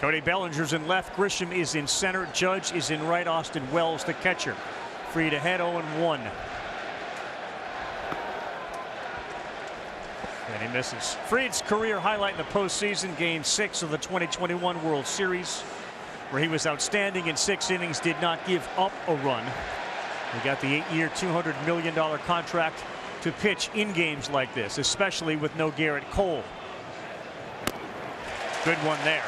Cody Bellinger's in left. Grisham is in center. Judge is in right. Austin Wells, the catcher. Fried ahead 0-1. And he misses. Fried's career highlight in the postseason, Game 6 of the 2021 World Series, where he was outstanding in 6 innings, did not give up a run. He got the 8-year, $200 million contract to pitch in games like this, especially with no Garrett Cole. Good one there.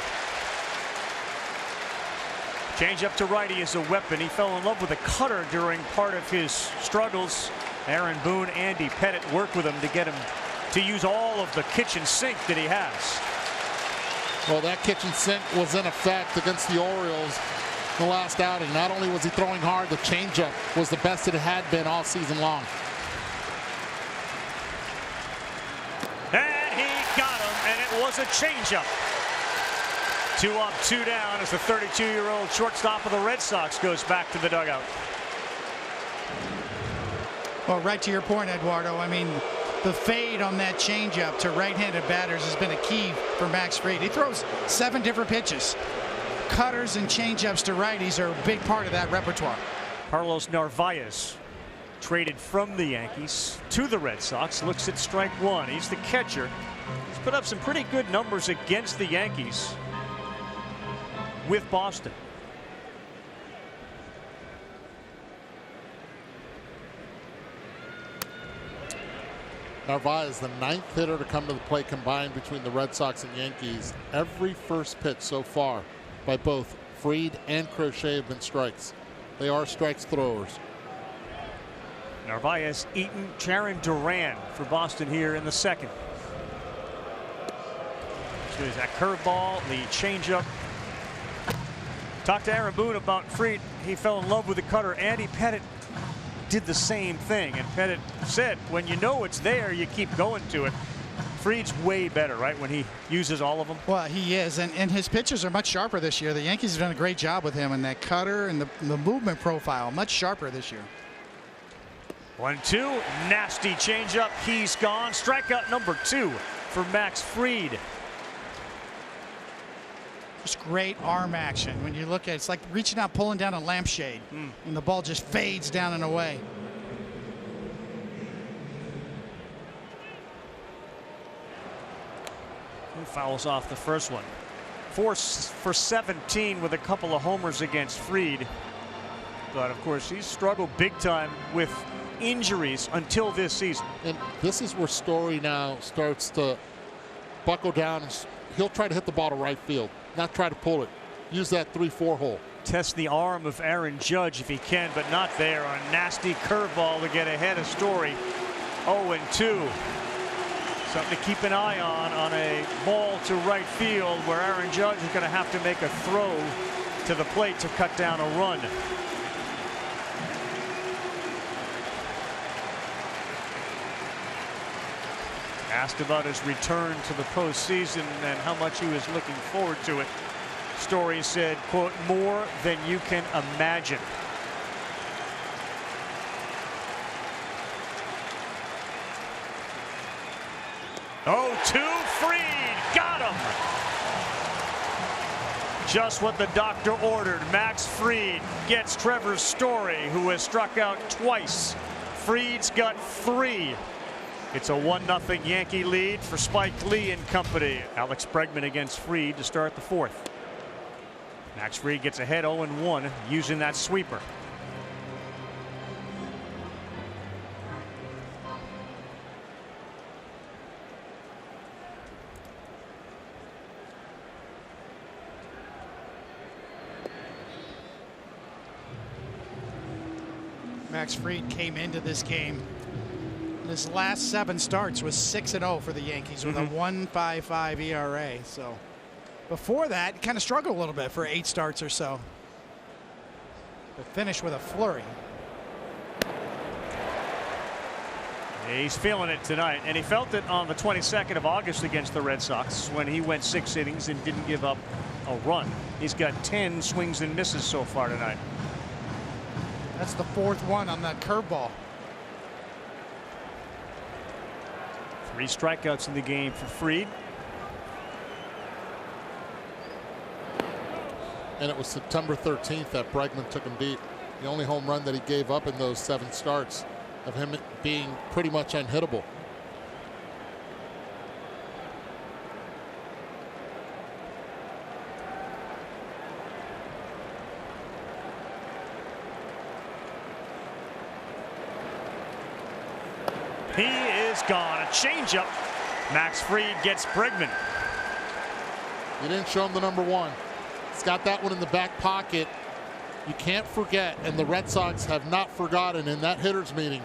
Change up to righty is a weapon. He fell in love with a cutter during part of his struggles. Aaron Boone, Andy Pettit worked with him to get him to use all of the kitchen sink that he has. Well, that kitchen sink was in effect against the Orioles in the last outing. Not only was he throwing hard, the changeup was the best it had been all season long. And he got him, and it was a changeup. 2 up, 2 down as the 32-year-old shortstop of the Red Sox goes back to the dugout. Well, right to your point, Eduardo. I mean, the fade on that changeup to right-handed batters has been a key for Max Fried. He throws 7 different pitches. Cutters and changeups to righties are a big part of that repertoire. Carlos Narvaez traded from the Yankees to the Red Sox. Looks at strike 1. He's the catcher. He's put up some pretty good numbers against the Yankees with Boston. Narvaez, the 9th hitter to come to the plate combined between the Red Sox and Yankees. Every first pitch so far by both Fried and Crochet have been strikes. They are strikes throwers. Narvaez eaten Jaron Duran for Boston here in the 2nd. So there's that curveball, the changeup. Talked to Aaron Boone about Fried. He fell in love with the cutter. Andy Pettit did the same thing, and Pettit said, when you know it's there, you keep going to it. Fried's way better, right, when he uses all of them? Well, he is, and his pitches are much sharper this year. The Yankees have done a great job with him, and that cutter and the movement profile much sharper this year. 1-2, nasty changeup. He's gone. Strikeout number 2 for Max Fried. Just great arm action. When you look at it, it's like reaching out, pulling down a lampshade, and the ball just fades down and away. He fouls off the first one. 4 for 17 with a couple of homers against Fried. But of course, he's struggled big time with injuries until this season. And this is where Story now starts to buckle down. And he'll try to hit the ball to right field, not try to pull it. Use that 3-4 hole. Test the arm of Aaron Judge if he can, but not there. A nasty curveball to get ahead of Story. 0-2. Something to keep an eye on a ball to right field where Aaron Judge is going to have to make a throw to the plate to cut down a run. Asked about his return to the postseason and how much he was looking forward to it. Story said, quote, more than you can imagine. Oh, 2, Fried, got him. Just what the doctor ordered. Max Fried gets Trevor Story, who has struck out twice. Fried's got 3. It's a 1-0 Yankee lead for Spike Lee and company. Alex Bregman against Fried to start the 4th. Max Fried gets ahead 0-1 using that sweeper. Max Fried came into this game. His last 7 starts was 6-0 for the Yankees with a 1.55 ERA. So before that, he kind of struggled a little bit for 8 starts or so. But finished with a flurry. He's feeling it tonight, and he felt it on the 22nd of August against the Red Sox when he went 6 innings and didn't give up a run. He's got 10 swings and misses so far tonight. That's the 4th one on that curveball. 3 strikeouts in the game for Fried. And it was September 13th that Bregman took him deep. The only home run that he gave up in those 7 starts of him being pretty much unhittable. He is gone. A changeup. Max Fried gets Bregman. You didn't show him the number 1. He's got that one in the back pocket. You can't forget, and the Red Sox have not forgotten in that hitters meeting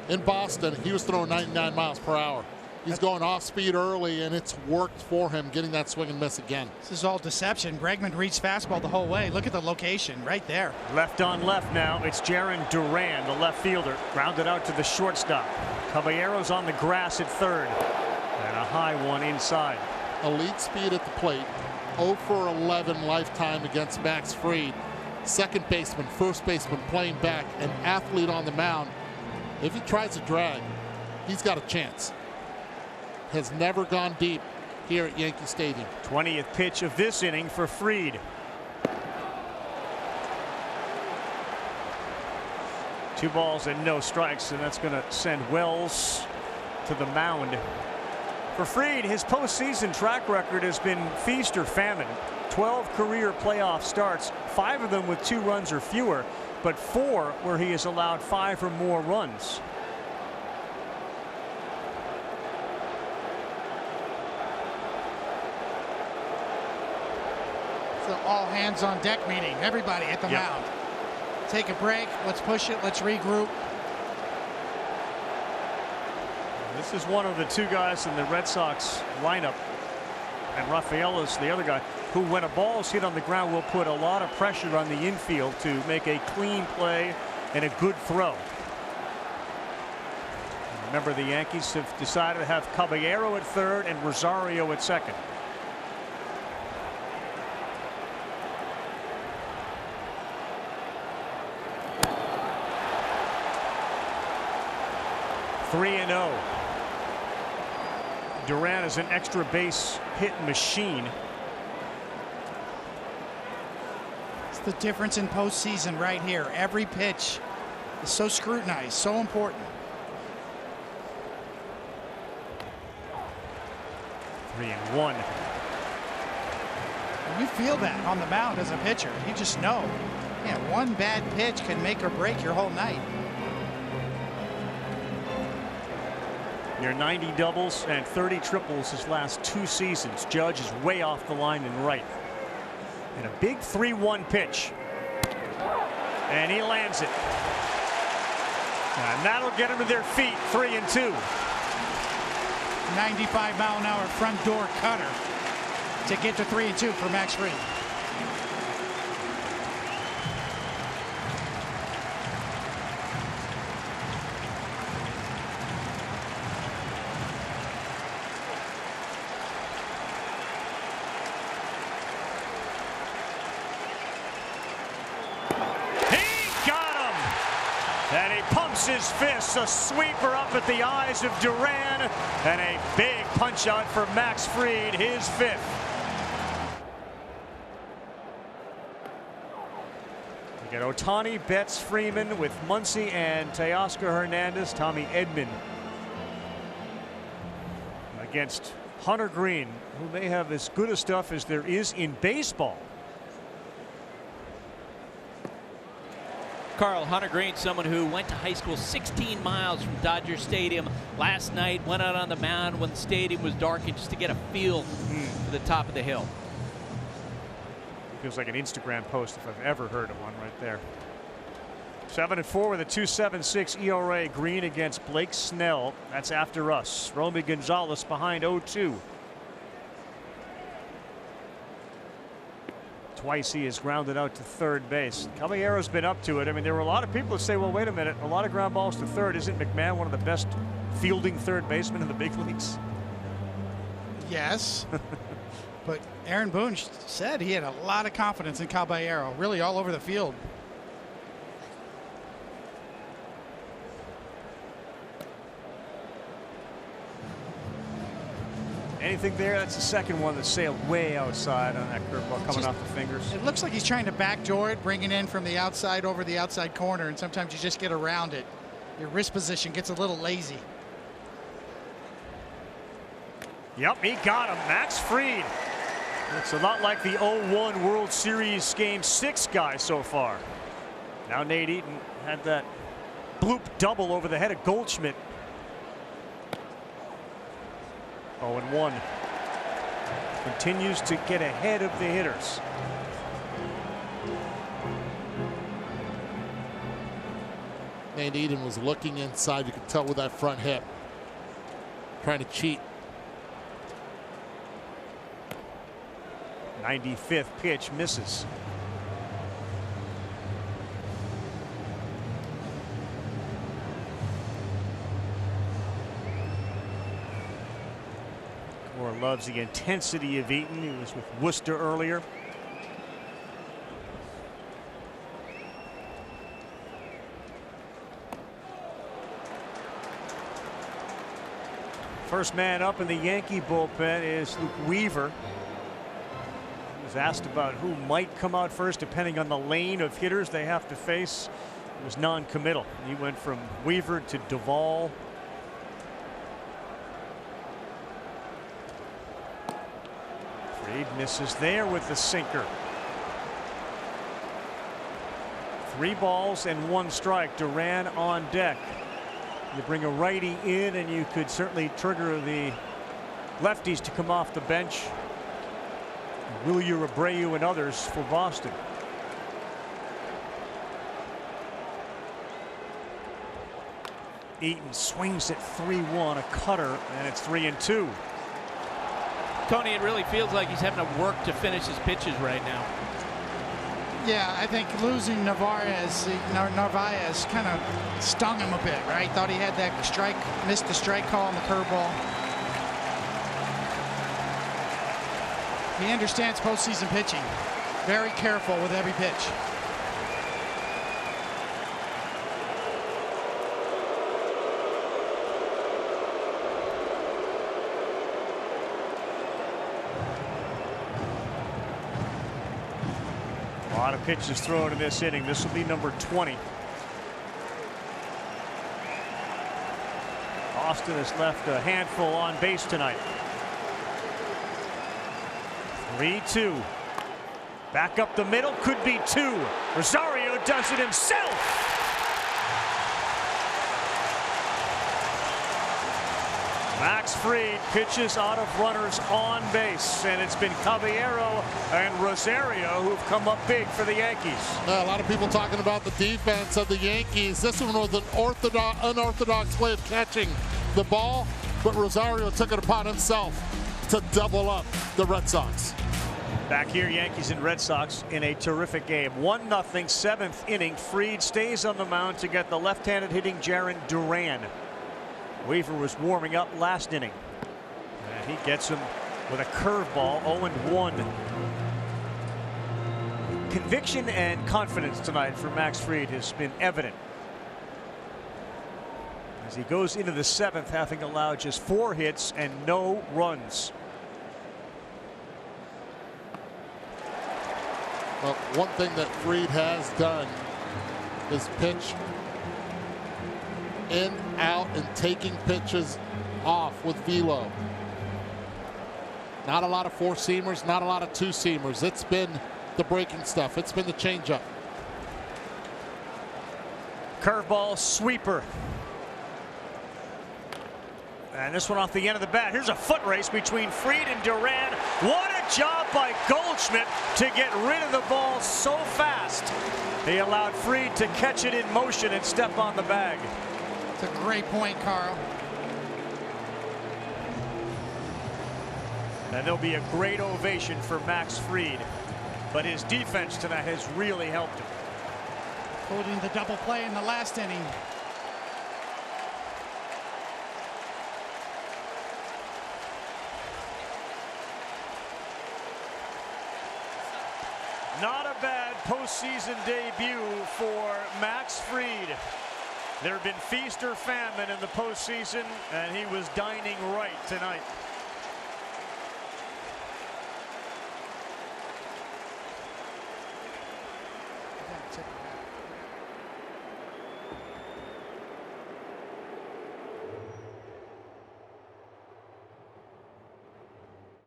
in Boston, he was throwing 99 miles per hour. He's going off speed early, and it's worked for him getting that swing and miss again. This is all deception. Bregman reached fastball the whole way. Look at the location right there. Left on left now. It's Jarren Duran, the left fielder, grounded out to the shortstop. Caballero's on the grass at third, and a high one inside. Elite speed at the plate. 0 for 11 lifetime against Max Fried. Second baseman, first baseman playing back, an athlete on the mound. If he tries to drag, he's got a chance. Has never gone deep here at Yankee Stadium. 20th pitch of this inning for Fried. 2 balls and no strikes, and that's going to send Wells to the mound. For Fried, his postseason track record has been feast or famine. 12 career playoff starts, 5 of them with 2 runs or fewer, but 4 where he has allowed 5 or more runs. It's an all hands on deck meeting. Everybody at the mound. Take a break. Let's push it. Let's regroup. This is one of the 2 guys in the Red Sox lineup, and Rafael is the other guy, who, when a ball is hit on the ground, will put a lot of pressure on the infield to make a clean play and a good throw. Remember, the Yankees have decided to have Caballero at third and Rosario at second. Three and 0. Duran is an extra base hit machine. It's the difference in postseason right here. Every pitch is so scrutinized, so important. 3-1. You feel that on the mound as a pitcher. You just know, man, one bad pitch can make or break your whole night. Near 90 doubles and 30 triples his last 2 seasons. Judge is way off the line and right. And a big 3-1 pitch. And he lands it. And that'll get him to their feet. 3-2. 95-mile-an-hour front door cutter to get to 3-2 for Max Fried. And he pumps his fist, a sweeper up at the eyes of Duran, and a big punch out for Max Fried, his 5th. We get Ohtani, Betts, Freeman with Muncy and Teoscar Hernandez, Tommy Edman against Hunter Green, who may have as good a stuff as there is in baseball. Carl, Hunter Green, someone who went to high school 16 miles from Dodger Stadium last night, went out on the mound when the stadium was darkened just to get a feel for the top of the hill. Feels like an Instagram post if I've ever heard of one right there. 7-4 with a 2.76 ERA. Green against Blake Snell. That's after us. Romy Gonzalez behind 0-2. Twice he has grounded out to third base. Caballero's been up to it. I mean, there were a lot of people that say, well, wait a minute, a lot of ground balls to third. Isn't McMahon one of the best fielding third basemen in the big leagues? Yes. But Aaron Boone said he had a lot of confidence in Caballero, really all over the field. Anything there? That's the second one that sailed way outside on that curveball coming off the fingers. It looks like he's trying to backdoor it, bring it in from the outside over the outside corner, and sometimes you just get around it. Your wrist position gets a little lazy. Yep, he got him. Max Fried. It's a lot like the 0-1 World Series Game 6 guy so far. Now Nate Eaton had that bloop double over the head of Goldschmidt. 0-1. Continues to get ahead of the hitters. Nate Eaton was looking inside. You could tell with that front hip. Trying to cheat. 95th pitch misses. Moore loves the intensity of Eaton. He was with Worcester earlier. First man up in the Yankee bullpen is Luke Weaver. He was asked about who might come out first depending on the lane of hitters they have to face. It was non-committal. He went from Weaver to Duvall. Fried misses there with the sinker. 3 balls and 1 strike. Duran on deck. You bring a righty in and you could certainly trigger the lefties to come off the bench. Wilyer, Abreu and others for Boston. Eaton swings at 3-1, a cutter, and it's 3-2. Tony, it really feels like he's having to work to finish his pitches right now. Yeah, I think losing Narvaez kind of stung him a bit, right? Thought he had that strike, missed the strike call on the curveball. He understands postseason pitching. Very careful with every pitch. A lot of pitches thrown in this inning. This will be number 20. Austin has left a handful on base tonight. 3-2. Back up the middle, could be 2. Rosario does it himself. Max Fried pitches out of runners on base, and it's been Caballero and Rosario who've come up big for the Yankees. A lot of people talking about the defense of the Yankees. This one was an unorthodox way of catching the ball, but Rosario took it upon himself to double up the Red Sox. Back here, Yankees and Red Sox in a terrific game. 1-0, 7th inning. Fried stays on the mound to get the left-handed hitting Jarren Duran. Weaver was warming up last inning. And he gets him with a curveball, 0-1. Conviction and confidence tonight for Max Fried has been evident as he goes into the 7th, having allowed just 4 hits and no runs. Well, one thing that Fried has done is pitch in, out, and taking pitches off with velo. Not a lot of 4-seamers, not a lot of 2-seamers. It's been the breaking stuff. It's been the changeup. Curveball sweeper. And this one off the end of the bat. Here's a foot race between Fried and Duran. What a job by Goldschmidt to get rid of the ball so fast. He allowed Fried to catch it in motion and step on the bag. It's a great point, Carl. And there'll be a great ovation for Max Fried, but his defense tonight has really helped him. Holding the double play in the last inning. Not a bad postseason debut for Max Fried. There have been feast or famine in the postseason, and he was dining right tonight. That's it.